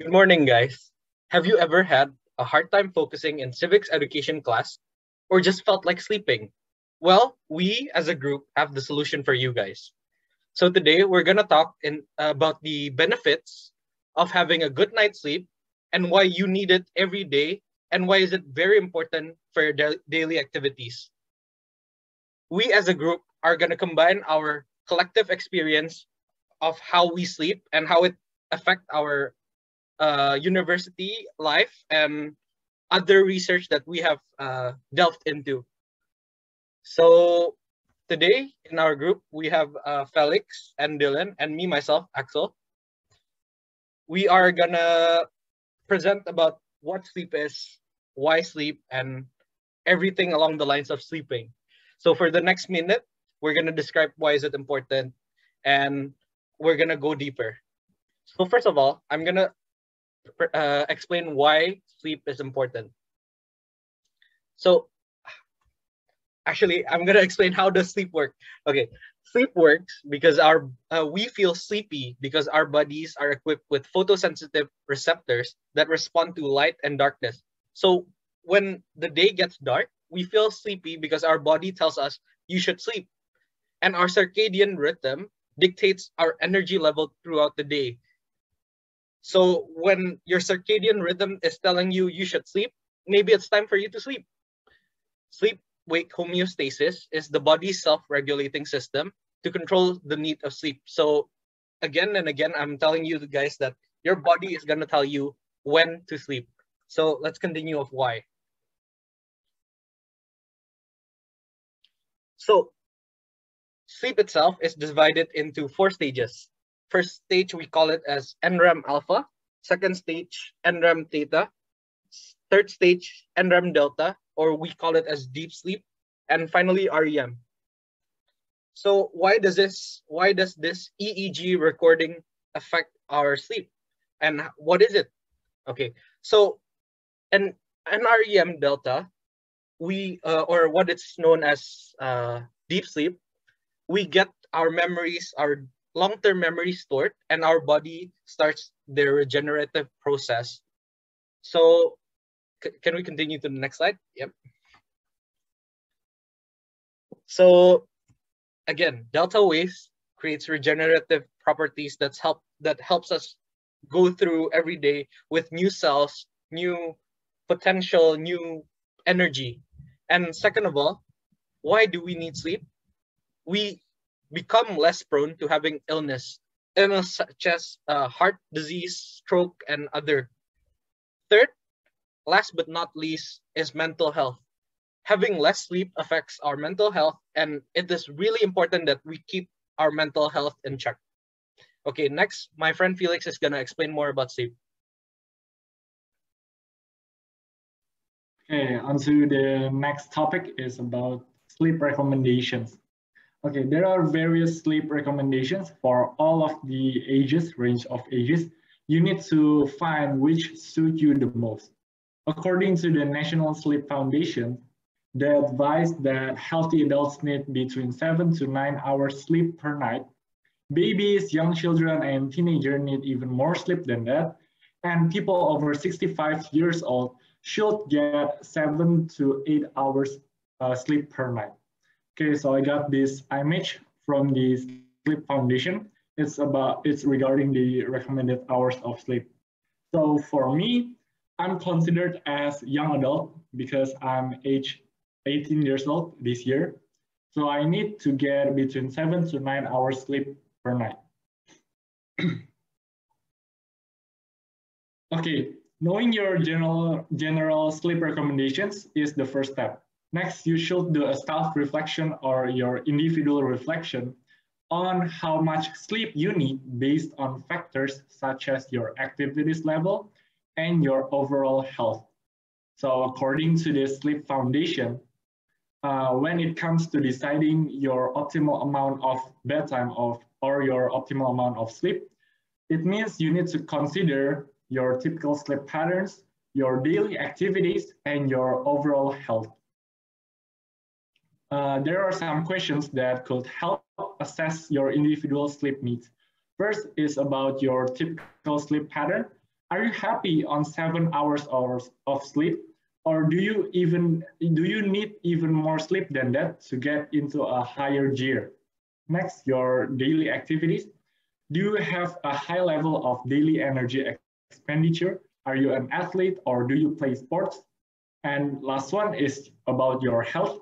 Good morning, guys. Have you ever had a hard time focusing in civics education class or just felt like sleeping? Well, we as a group have the solution for you guys. So today we're going to talk about the benefits of having a good night's sleep and why you need it every day and why is it very important for your daily activities. We as a group are going to combine our collective experience of how we sleep and how it affect our university life and other research that we have delved into. So today in our group, we have Felix and Dylan and me, myself, Axel. We are gonna present about what sleep is, why sleep, and everything along the lines of sleeping. So for the next minute, we're gonna describe why is it important, and we're gonna go deeper. So first of all, I'm gonna explain why sleep is important. So actually, I'm gonna explain how does sleep work. Okay, sleep works because our we feel sleepy because our bodies are equipped with photosensitive receptors that respond to light and darkness. So when the day gets dark, we feel sleepy because our body tells us you should sleep, and our circadian rhythm dictates our energy level throughout the day. So when your circadian rhythm is telling you you should sleep, maybe it's time for you to sleep. Sleep wake homeostasis is the body's self-regulating system to control the need of sleep. So again and again, I'm telling you guys that your body is gonna tell you when to sleep. So let's continue of why. So sleep itself is divided into 4 stages. First stage, we call it as NREM alpha. Second stage, NREM theta. Third stage, NREM delta, or we call it as deep sleep. And finally, REM. So why does this EEG recording affect our sleep? And what is it? Okay, so an NREM delta, we or what it's known as deep sleep, we get our memories, our long-term memories stored, and our body starts their regenerative process. So can we continue to the next slide? Yep. So again, delta waves creates regenerative properties that helps us go through every day with new cells, new potential, new energy. And second of all, why do we need sleep? We become less prone to having illness such as heart disease, stroke, and other. Third, last but not least, is mental health. Having less sleep affects our mental health, and it is really important that we keep our mental health in check. Okay, next, my friend Felix is gonna explain more about sleep. Okay, on to the next topic is about sleep recommendations. Okay, there are various sleep recommendations for all of the range of ages. You need to find which suit you the most. According to the National Sleep Foundation, they advise that healthy adults need between 7 to 9 hours sleep per night. Babies, young children, and teenagers need even more sleep than that. And people over 65 years old should get 7 to 8 hours sleep per night. Okay, so I got this image from the Sleep Foundation. It's regarding the recommended hours of sleep. So for me, I'm considered as young adult because I'm age 18 years old this year. So I need to get between 7 to 9 hours sleep per night. Okay, knowing your general sleep recommendations is the first step. Next, you should do a self-reflection or your individual reflection on how much sleep you need based on factors such as your activities level and your overall health. So according to the Sleep Foundation, when it comes to deciding your optimal amount of bedtime or your optimal amount of sleep, it means you need to consider your typical sleep patterns, your daily activities, and your overall health. There are some questions that could help assess your individual sleep needs. First is about your typical sleep pattern. Are you happy on 7 hours of sleep? Or do you need even more sleep than that to get into a higher gear? Next, your daily activities. Do you have a high level of daily energy expenditure? Are you an athlete or do you play sports? And last one is about your health.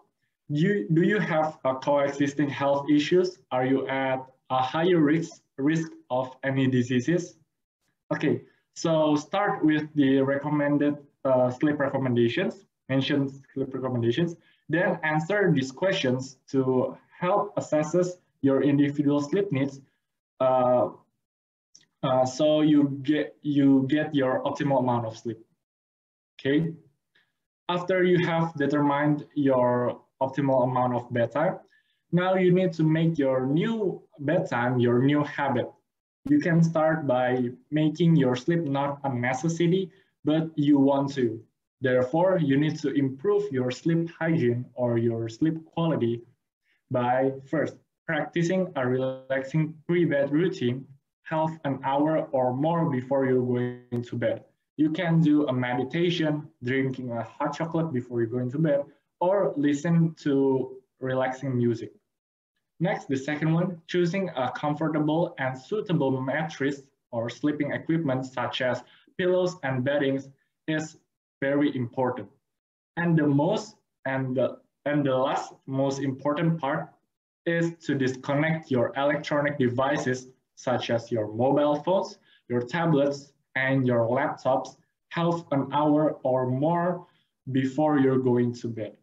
Do you have a coexisting health issues? Are you at a higher risk of any diseases? Okay, so start with the recommended sleep recommendations, mentioned sleep recommendations, then answer these questions to help assesses your individual sleep needs uh, so you get your optimal amount of sleep. Okay. After you have determined your optimal amount of bedtime, now you need to make your new bedtime your new habit. You can start by making your sleep not a necessity, but you want to. Therefore, you need to improve your sleep hygiene or your sleep quality by first practicing a relaxing pre-bed routine, half an hour or more before you're going to bed. You can do a meditation, drinking a hot chocolate before you're going to bed, or listen to relaxing music. Next, the second one, choosing a comfortable and suitable mattress or sleeping equipment such as pillows and beddings is very important. And the most and the last most important part is to disconnect your electronic devices such as your mobile phones, your tablets, and your laptops half an hour or more before you're going to bed.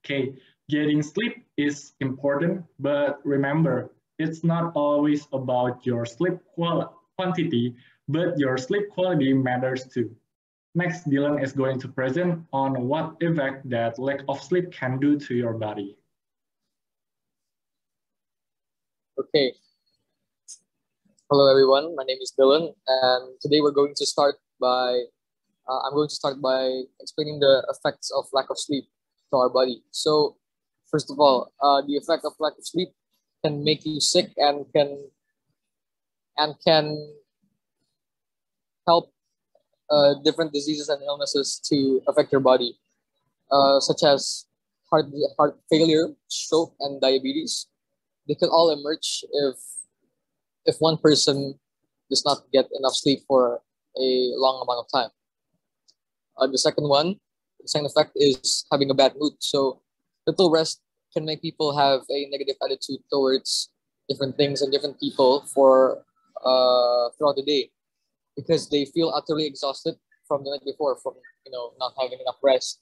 Okay, getting sleep is important, but remember, it's not always about your sleep quantity, but your sleep quality matters too. Next, Dylan is going to present on what effect that lack of sleep can do to your body. Okay. Hello, everyone. My name is Dylan, and today we're going to start by I'm going to start by explaining the effects of lack of sleep to our body. So, first of all, the effect of lack of sleep can make you sick and can help different diseases and illnesses to affect your body, such as heart failure, stroke, and diabetes. They can all emerge if one person does not get enough sleep for a long amount of time. The second effect is having a bad mood. So little rest can make people have a negative attitude towards different things and different people for throughout the day, because they feel utterly exhausted from the night before, from not having enough rest,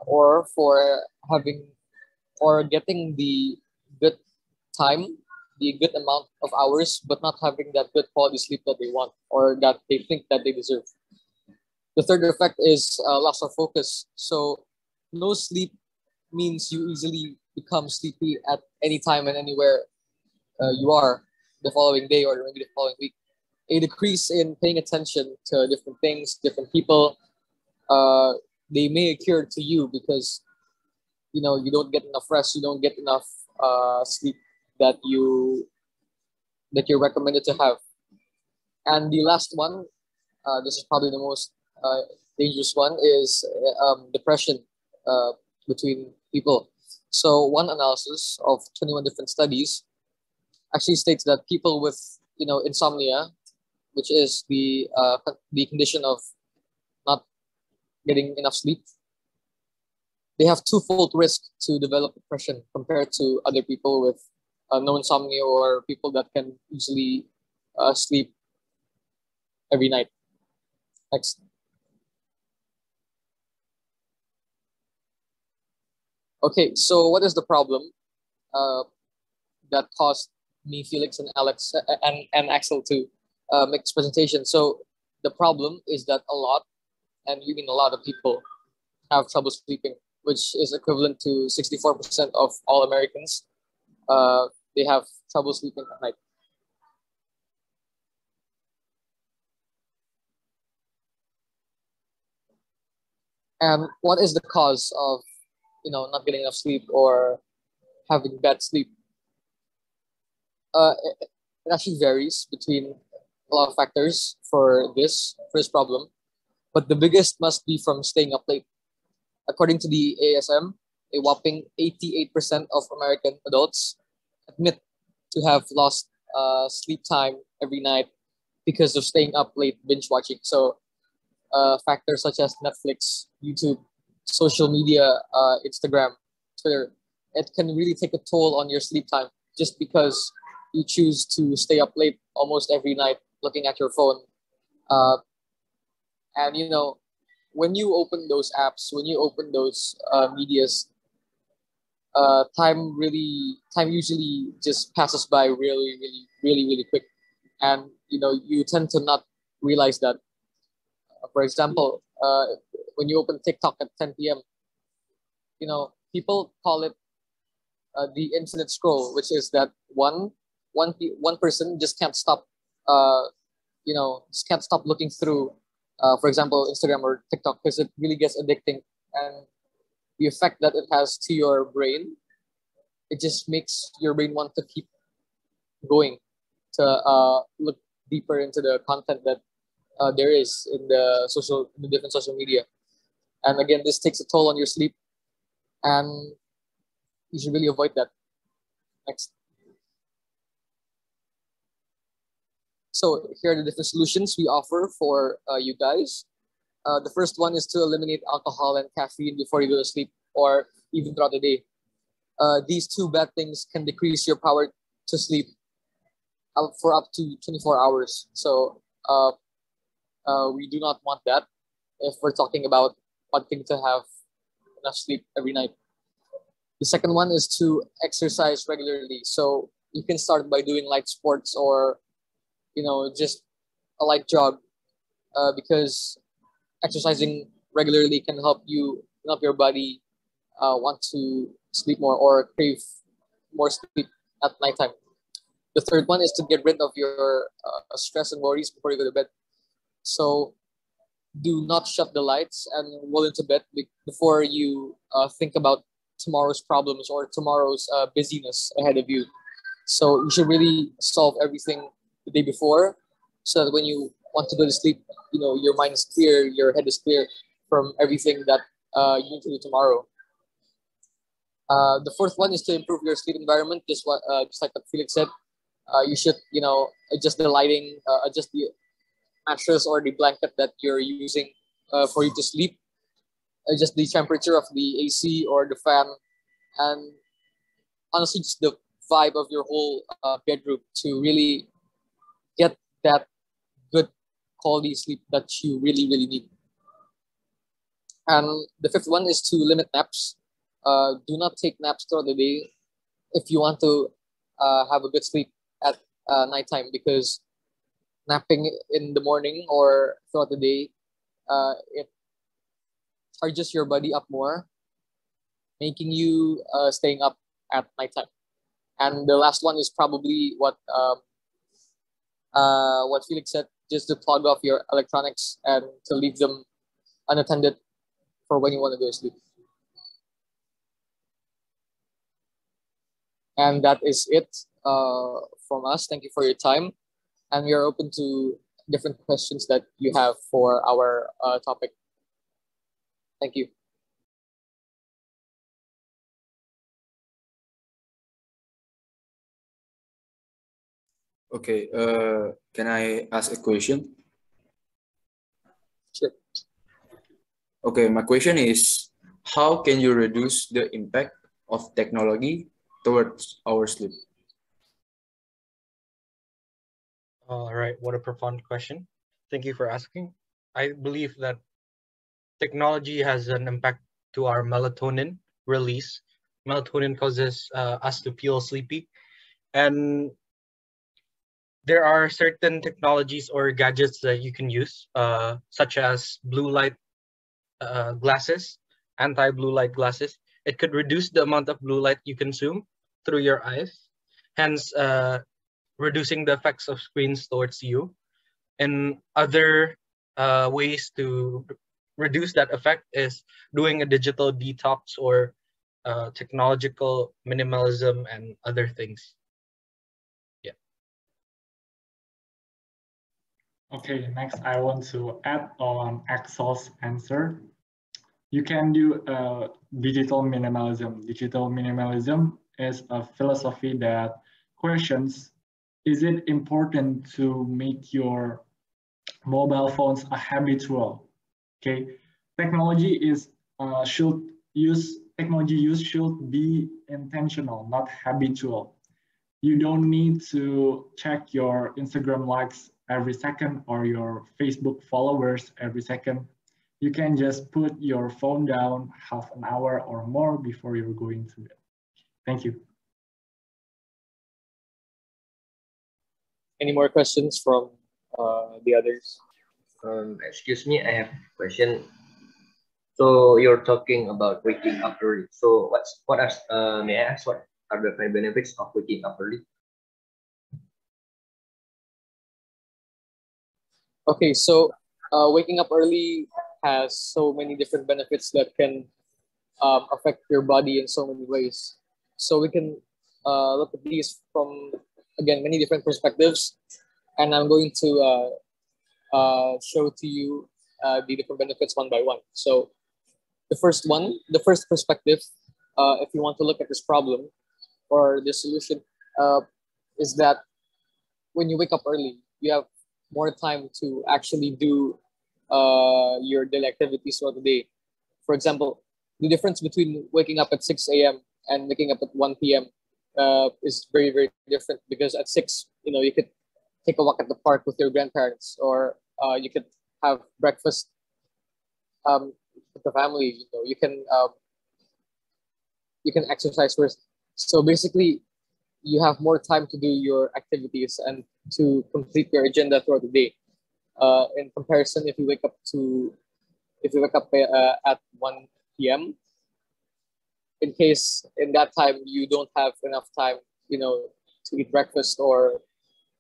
or for having or getting the good time, the good amount of hours, but not having that good quality sleep that they want or that they think that they deserve. The third effect is loss of focus. So no sleep means you easily become sleepy at any time and anywhere you are the following day or maybe the following week. A decrease in paying attention to different things, different people, they may occur to you because you don't get enough rest, you don't get enough sleep that you're recommended to have. And the last one, this is probably the most dangerous one, is depression between people. So one analysis of 21 different studies actually states that people with insomnia, which is the condition of not getting enough sleep, they have twofold risk to develop depression compared to other people with no insomnia or people that can easily sleep every night. Next. Okay, so what is the problem that caused me, Felix, and Alex and Axel to make this presentation? So the problem is that a lot, and you mean a lot of people, have trouble sleeping, which is equivalent to 64% of all Americans. They have trouble sleeping at night. And what is the cause of not getting enough sleep or having bad sleep? It actually varies between a lot of factors for this problem, but the biggest must be from staying up late. According to the ASM, a whopping 88% of American adults admit to have lost sleep time every night because of staying up late binge watching. So factors such as Netflix, YouTube, social media, Instagram, Twitter, it can really take a toll on your sleep time just because you choose to stay up late almost every night looking at your phone. Uh, and you know, when you open those apps, when you open those medias, time usually just passes by really quick, and you know you tend to not realize that. For example, when you open TikTok at 10 p.m., you know people call it the infinite scroll, which is that one person just can't stop, just can't stop looking through, for example, Instagram or TikTok, because it really gets addicting, and the effect that it has to your brain, it just makes your brain want to keep going to look deeper into the content that there is in the different social media. And again, this takes a toll on your sleep, and you should really avoid that. Next. So here are the different solutions we offer for you guys. The first one is to eliminate alcohol and caffeine before you go to sleep, or even throughout the day. These two bad things can decrease your power to sleep for up to 24 hours. So we do not want that if we're talking about wanting to have enough sleep every night. The second one is to exercise regularly. So you can start by doing light sports, or just a light jog, because exercising regularly can help your body want to sleep more or crave more sleep at nighttime. The third one is to get rid of your stress and worries before you go to bed. So do not shut the lights and roll into bed before you think about tomorrow's problems or tomorrow's busyness ahead of you. So you should really solve everything the day before, so that when you want to go to sleep, your mind is clear, your head is clear from everything that you need to do tomorrow. The fourth one is to improve your sleep environment, just like what Felix said. You should, adjust the lighting, adjust the mattress or the blanket that you're using for you to sleep, adjust the temperature of the AC or the fan, and honestly, just the vibe of your whole bedroom to really get that good quality sleep that you really need. And the fifth one is to limit naps. Do not take naps throughout the day if you want to have a good sleep at nighttime, because napping in the morning or throughout the day, it charges your body up more, making you staying up at nighttime. And the last one is probably what Felix said, just to plug off your electronics and to leave them unattended for when you want to go to sleep. And that is it from us. Thank you for your time. And we are open to different questions that you have for our topic. Thank you. Okay, can I ask a question? Sure. Okay, my question is, how can you reduce the impact of technology towards our sleep? All right, what a profound question. Thank you for asking. I believe that technology has an impact to our melatonin release. Melatonin causes us to feel sleepy, and there are certain technologies or gadgets that you can use, such as blue light glasses, anti-blue light glasses. It could reduce the amount of blue light you consume through your eyes, hence reducing the effects of screens towards you. And other ways to reduce that effect is doing a digital detox or technological minimalism and other things. Yeah. Okay, next I want to add on Axel's answer. You can do digital minimalism. Digital minimalism is a philosophy that questions, is it important to make your mobile phones a habitual? Okay, technology is technology use should be intentional, not habitual. You don't need to check your Instagram likes every second or your Facebook followers every second. You can just put your phone down half an hour or more before you're going to bed. Thank you. Any more questions from the others? Excuse me, I have a question. So you're talking about waking up early. So may I ask what are the benefits of waking up early? Okay, so waking up early has so many different benefits that can affect your body in so many ways. So we can look at these from, again, many different perspectives, and I'm going to show to you the different benefits one by one. So the first perspective, if you want to look at this problem or the solution, is that when you wake up early, you have more time to actually do your daily activities throughout the day. For example, the difference between waking up at 6 a.m. and waking up at 1 p.m. Is very, very different, because at 6, you could take a walk at the park with your grandparents, or you could have breakfast with the family. You can exercise first. So basically, you have more time to do your activities and to complete your agenda throughout the day. In comparison, if you wake up at 1 p.m., in case in that time you don't have enough time, to eat breakfast or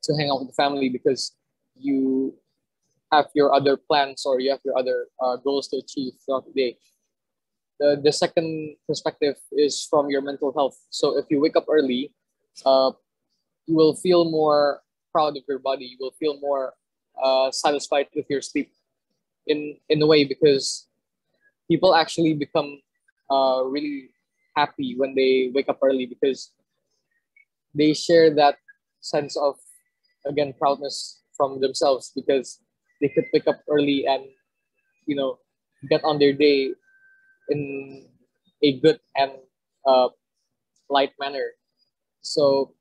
to hang out with the family, because you have your other plans or you have your other goals to achieve throughout the day. The second perspective is from your mental health. So if you wake up early, you will feel more proud of your body. You will feel more satisfied with your sleep, in a way, because people actually become really happy when they wake up early, because they share that sense of, again, proudness from themselves, because they could wake up early and get on their day in a good and light manner. So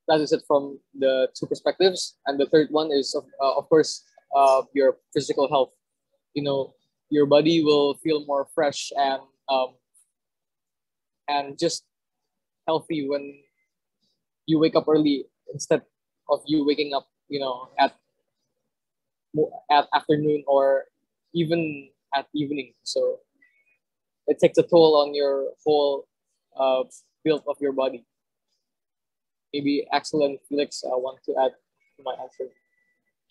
that is it from the two perspectives. And the third one is, of course, your physical health. Your body will feel more fresh and just healthy when you wake up early, instead of you waking up, at afternoon or even at evening. So it takes a toll on your whole build of your body. Maybe Axel and Felix want to add to my answer.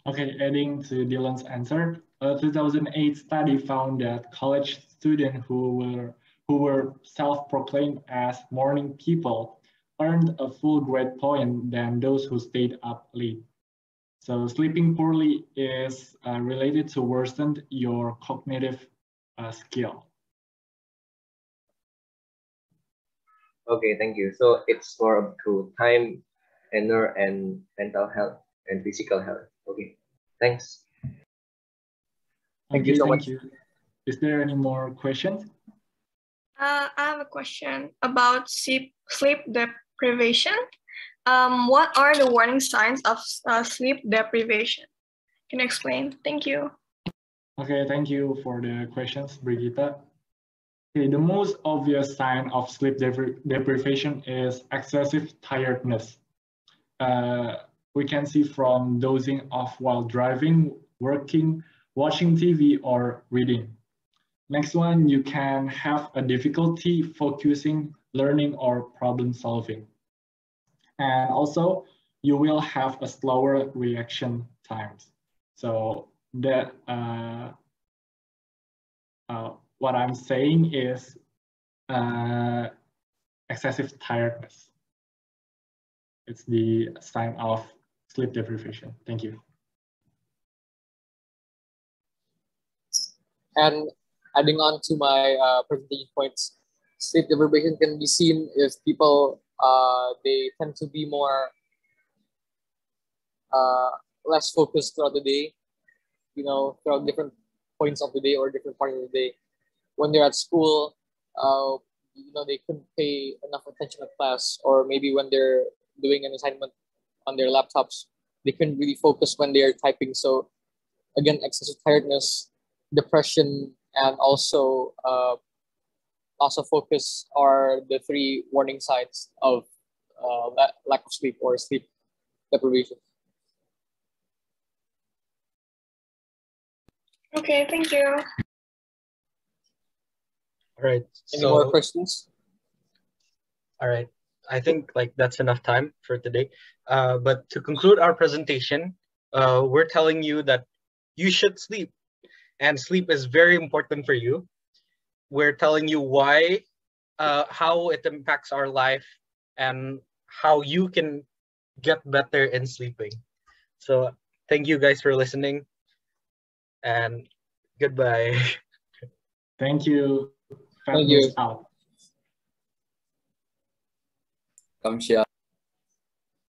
Okay, adding to Dylan's answer, a 2008 study found that college students who were self-proclaimed as morning people earned a full grade point than those who stayed up late. So sleeping poorly is related to worsened your cognitive skill. Okay, thank you. So it's more about time, inner and mental health and physical health. Okay, thanks. Thank you so much. Is there any more questions? I have a question about sleep deprivation. What are the warning signs of sleep deprivation? Can you explain? Thank you. Okay, thank you for the questions, Brigitte. Okay, the most obvious sign of sleep deprivation is excessive tiredness. We can see from dozing off while driving, working, watching TV, or reading. Next one, you can have a difficulty focusing, learning, or problem solving. And also, you will have a slower reaction times. So that what I'm saying is excessive tiredness. It's the sign of sleep deprivation. Thank you. And adding on to my presentation points, sleep deprivation can be seen if people they tend to be more less focused throughout the day, throughout different points of the day or different parts of the day. When they're at school, they couldn't pay enough attention at class, or maybe when they're doing an assignment on their laptops, they couldn't really focus when they're typing. So again, excessive tiredness, depression, and also loss of focus are the three warning signs of lack of sleep or sleep deprivation. Okay, thank you. All right. Any more questions? All right. I think that's enough time for today. But to conclude our presentation, we're telling you that you should sleep, and sleep is very important for you. We're telling you why, how it impacts our life, and how you can get better in sleeping. So thank you guys for listening, and goodbye. Thank you. Thank you. Out. Kamsia.